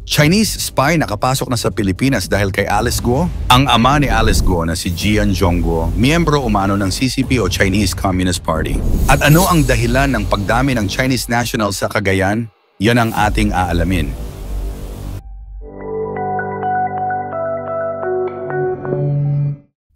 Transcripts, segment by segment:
Chinese spy nakapasok na sa Pilipinas dahil kay Alice Guo? Ang ama ni Alice Guo na si Jian Zhongguo, miyembro umano ng CCP o Chinese Communist Party. At ano ang dahilan ng pagdami ng Chinese nationals sa Cagayan? Yan ang ating aalamin.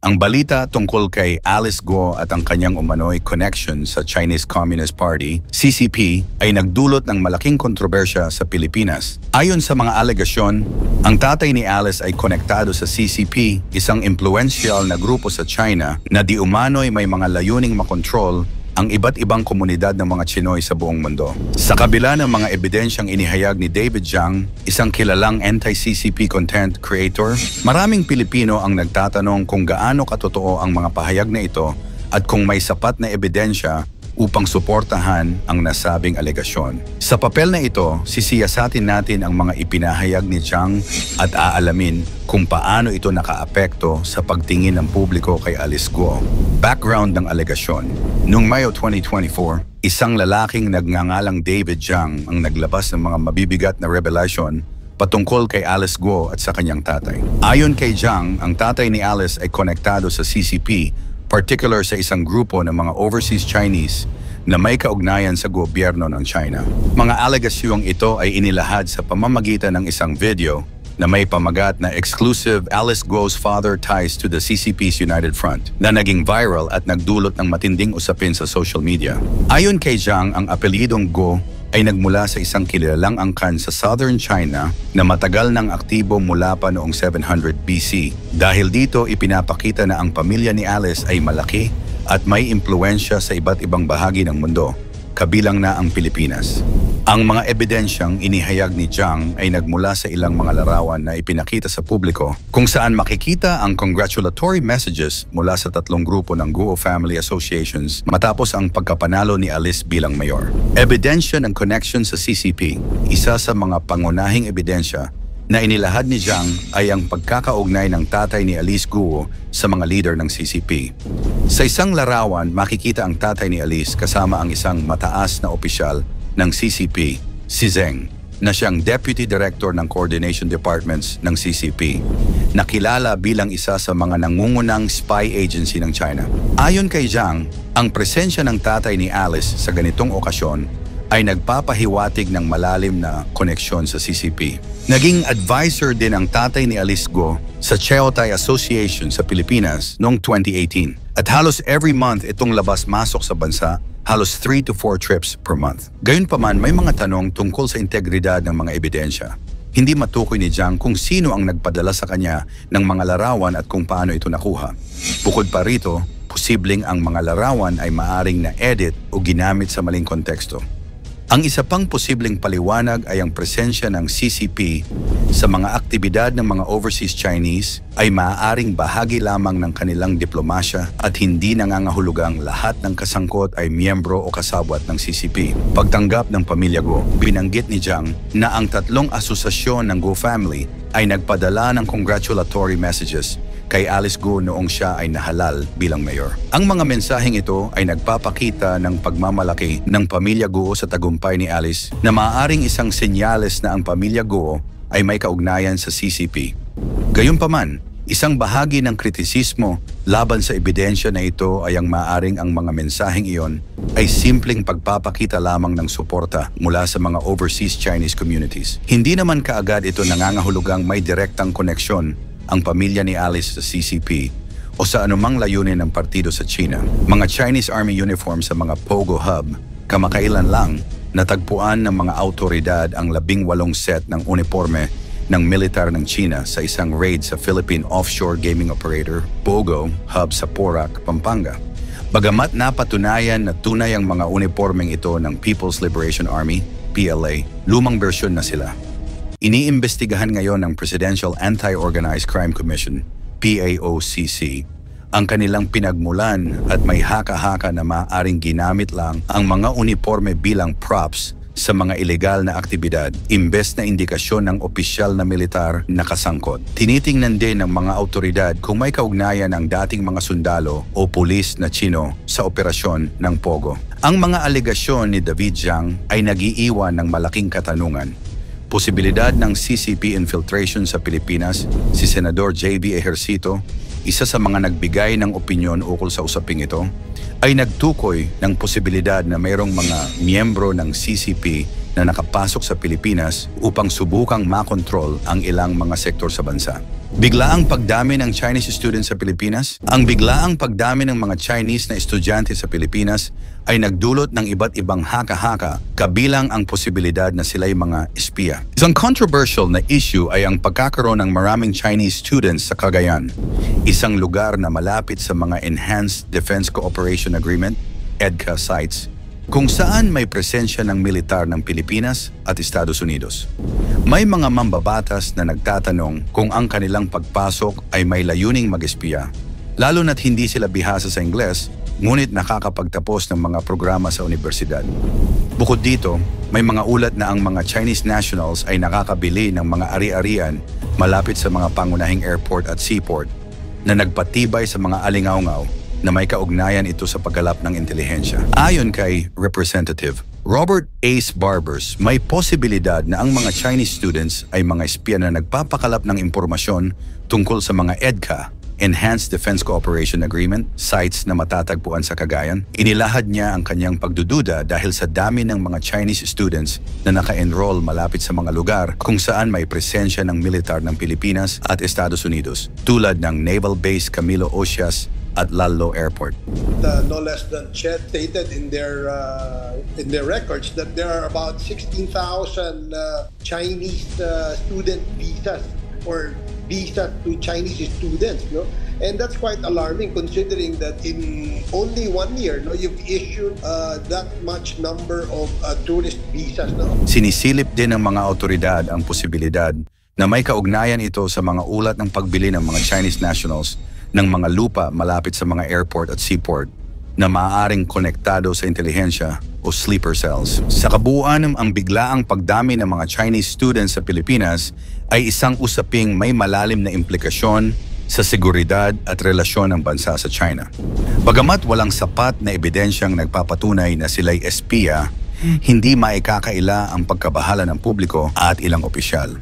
Ang balita tungkol kay Alice Guo at ang kanyang umano'y connection sa Chinese Communist Party, CCP, ay nagdulot ng malaking kontrobersya sa Pilipinas. Ayon sa mga alegasyon, ang tatay ni Alice ay konektado sa CCP, isang influential na grupo sa China na di umano'y may mga layuning makontrol ang iba't ibang komunidad ng mga Chinoy sa buong mundo. Sa kabila ng mga ebidensyang inihayag ni David Jiang, isang kilalang anti-CCP content creator, maraming Pilipino ang nagtatanong kung gaano katotoo ang mga pahayag na ito at kung may sapat na ebidensya upang suportahan ang nasabing alegasyon. Sa papel na ito, sisiyasatin natin ang mga ipinahayag ni Jiang at aalamin kung paano ito nakaapekto sa pagtingin ng publiko kay Alice Guo. Background ng alegasyon. Noong Mayo 2024, isang lalaking nagngangalang David Jiang ang naglabas ng mga mabibigat na revelation patungkol kay Alice Guo at sa kanyang tatay. Ayon kay Jiang, ang tatay ni Alice ay konektado sa CCP, particular sa isang grupo ng mga overseas Chinese na may kaugnayan sa gobyerno ng China. Mga alegasyong ito ay inilahad sa pamamagitan ng isang video na may pamagat na exclusive Alice Guo's father ties to the CCP's United Front na naging viral at nagdulot ng matinding usapin sa social media. Ayon kay Jiang, ang apelyidong Guo ay nagmula sa isang kilalang angkan sa southern China na matagal nang aktibo mula pa noong 700 BC. Dahil dito, ipinapakita na ang pamilya ni Alice ay malaki at may impluensya sa iba't ibang bahagi ng mundo, kabilang na ang Pilipinas. Ang mga ebidensyang inihayag ni Jiang ay nagmula sa ilang mga larawan na ipinakita sa publiko kung saan makikita ang congratulatory messages mula sa tatlong grupo ng Guo Family Associations matapos ang pagkapanalo ni Alice bilang mayor. Ebidensya ng connection sa CCP. Isa sa mga pangunahing ebidensya na inilahad ni Jiang ay ang pagkakaugnay ng tatay ni Alice Guo sa mga leader ng CCP. Sa isang larawan, makikita ang tatay ni Alice kasama ang isang mataas na opisyal ng CCP, si Zeng, na siyang Deputy Director ng Coordination Departments ng CCP, nakilala bilang isa sa mga nangungunang spy agency ng China. Ayon kay Jiang, ang presensya ng tatay ni Alice sa ganitong okasyon ay nagpapahiwatig ng malalim na koneksyon sa CCP. Naging advisor din ang tatay ni Alice Guo sa Cheotay Association sa Pilipinas noong 2018. At halos every month itong labas-masok sa bansa, halos 3 to 4 trips per month. Gayunpaman, may mga tanong tungkol sa integridad ng mga ebidensya. Hindi matukoy ni Jiang kung sino ang nagpadala sa kanya ng mga larawan at kung paano ito nakuha. Bukod pa rito, posibleng ang mga larawan ay maaring na-edit o ginamit sa maling konteksto. Ang isa pang posibleng paliwanag ay ang presensya ng CCP sa mga aktibidad ng mga overseas Chinese ay maaaring bahagi lamang ng kanilang diplomasya at hindi nangangahulugang lahat ng kasangkot ay miyembro o kasabwat ng CCP. Pagtanggap ng pamilya Guo, binanggit ni Jiang na ang tatlong asosasyon ng Guo family ay nagpadala ng congratulatory messages kay Alice Guo noong siya ay nahalal bilang mayor. Ang mga mensaheng ito ay nagpapakita ng pagmamalaki ng pamilya Guo sa tagumpay ni Alice na maaaring isang senyales na ang pamilya Guo ay may kaugnayan sa CCP. Gayunpaman, isang bahagi ng kritisismo laban sa ebidensya na ito ay ang maaaring ang mga mensaheng iyon ay simpleng pagpapakita lamang ng suporta mula sa mga overseas Chinese communities. Hindi naman kaagad ito nangangahulugang may direktang koneksyon ang pamilya ni Alice sa CCP o sa anumang layunin ng partido sa China. Mga Chinese Army uniform sa mga Pogo Hub, kamakailan lang natagpuan ng mga autoridad ang 18 set ng uniforme ng militar ng China sa isang raid sa Philippine offshore gaming operator Pogo Hub sa Porac, Pampanga. Bagamat napatunayan na tunay ang mga uniformeng ito ng People's Liberation Army, PLA, lumang bersyon na sila. Iniimbestigahan ngayon ng Presidential Anti-Organized Crime Commission, PAOCC, ang kanilang pinagmulan at may haka-haka na maaaring ginamit lang ang mga uniforme bilang props sa mga ilegal na aktibidad imbes na indikasyon ng opisyal na militar na kasangkot. Tinitingnan din ng mga autoridad kung may kaugnayan ang dating mga sundalo o pulis na Chino sa operasyon ng Pogo. Ang mga alegasyon ni David Jiang ay nag-iiwan ng malaking katanungan. posibilidad ng CCP infiltration sa Pilipinas, si Senador J.B. Ejercito, isa sa mga nagbigay ng opinyon ukol sa usaping ito, ay nagtukoy ng posibilidad na mayroong mga miyembro ng CCP na nakapasok sa Pilipinas upang subukang makontrol ang ilang mga sektor sa bansa. Biglaang pagdami ng Chinese students sa Pilipinas, ang biglaang pagdami ng mga Chinese na estudyante sa Pilipinas ay nagdulot ng iba't ibang haka-haka kabilang ang posibilidad na sila'y mga espiya. Isang controversial na issue ay ang pagkakaroon ng maraming Chinese students sa Cagayan, isang lugar na malapit sa mga Enhanced Defense Cooperation Agreement, EDCA sites, kung saan may presensya ng militar ng Pilipinas at Estados Unidos. May mga mambabatas na nagtatanong kung ang kanilang pagpasok ay may layuning mag-espiya, lalo na't hindi sila bihasa sa Ingles, ngunit nakakapagtapos ng mga programa sa universidad. Bukod dito, may mga ulat na ang mga Chinese nationals ay nakakabili ng mga ari-arian malapit sa mga pangunahing airport at seaport na nagpatibay sa mga alingaw-ngaw na may kaugnayan ito sa pagkalap ng intelihensya. Ayon kay Representative Robert Ace Barbers, may posibilidad na ang mga Chinese students ay mga espiya na nagpapakalap ng impormasyon tungkol sa mga EDCA, Enhanced Defense Cooperation Agreement, sites na matatagpuan sa Cagayan. Inilahad niya ang kanyang pagdududa dahil sa dami ng mga Chinese students na naka-enroll malapit sa mga lugar kung saan may presensya ng militar ng Pilipinas at Estados Unidos, tulad ng Naval Base Camilo Ocias at Lalo Airport. No less than Chet stated in their records that there are about 16,000 Chinese student visas or visa to Chinese students, no? And that's quite alarming considering that in only 1 year, no, you've issued that much number of tourist visas, no? Sinisilip din ng mga otoridad ang posibilidad na may kaugnayan ito sa mga ulat ng pagbili ng mga Chinese nationals ng mga lupa malapit sa mga airport at seaport na maaaring konektado sa intelihensya o sleeper cells. Sa kabuuan, ang biglaang pagdami ng mga Chinese students sa Pilipinas ay isang usaping may malalim na implikasyon sa seguridad at relasyon ng bansa sa China. Bagamat walang sapat na ebidensyang nagpapatunay na sila'y espiya, hindi maikakaila ang pagkabahala ng publiko at ilang opisyal.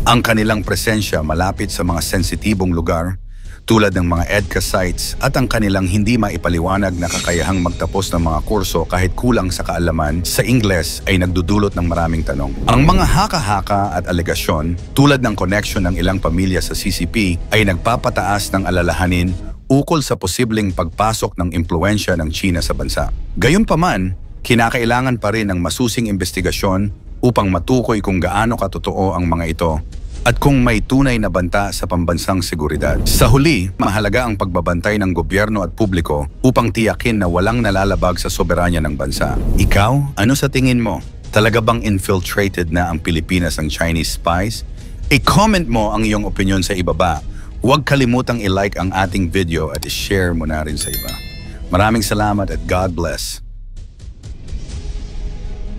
Ang kanilang presensya malapit sa mga sensitibong lugar tulad ng mga EDCA sites at ang kanilang hindi maipaliwanag na kakayahang magtapos ng mga kurso kahit kulang sa kaalaman sa Ingles ay nagdudulot ng maraming tanong. Ang mga haka-haka at alegasyon tulad ng connection ng ilang pamilya sa CCP ay nagpapataas ng alalahanin ukol sa posibleng pagpasok ng impluensya ng China sa bansa. Gayunpaman, kinakailangan pa rin ng masusing investigasyon upang matukoy kung gaano katotoo ang mga ito at kung may tunay na banta sa pambansang seguridad. Sa huli, mahalaga ang pagbabantay ng gobyerno at publiko upang tiyakin na walang nalalabag sa soberanya ng bansa. Ikaw, ano sa tingin mo? Talaga bang infiltrated na ang Pilipinas ng Chinese spies? I-comment mo ang iyong opinion sa ibaba. Huwag kalimutang i-like ang ating video at i-share mo na rin sa iba. Maraming salamat at God bless.